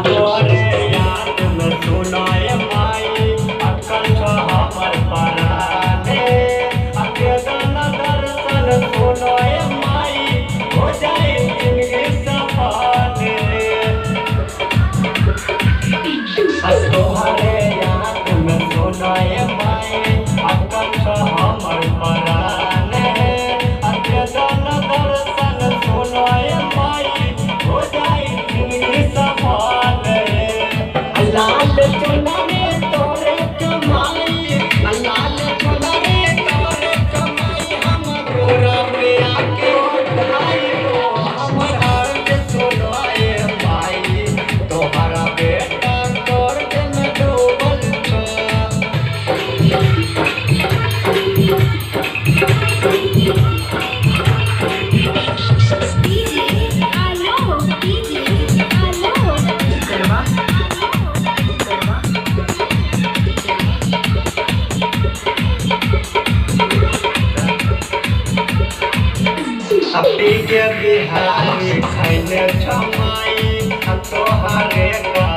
तोरे याद में सुनाए माई अक्कल छ हमर पराने अकेदन दर्शन सुनाए माई हो जाए जिंदगी सफाने तोहरे याद में सुनाए माई अक्कल छ हमर पराने अकेदन दर्शन सुनाए माई हो जाए जिंदगी सफाने लाल चुनरी तोरे कमाई लाल चुनरी तोरे कमाई हम गोरा पे आके ढाई हो हमर हाथ सुनाए माई तोहरा बेटा तोर के में डूबल अभी के बिहारी खैले छमाई तोहरे का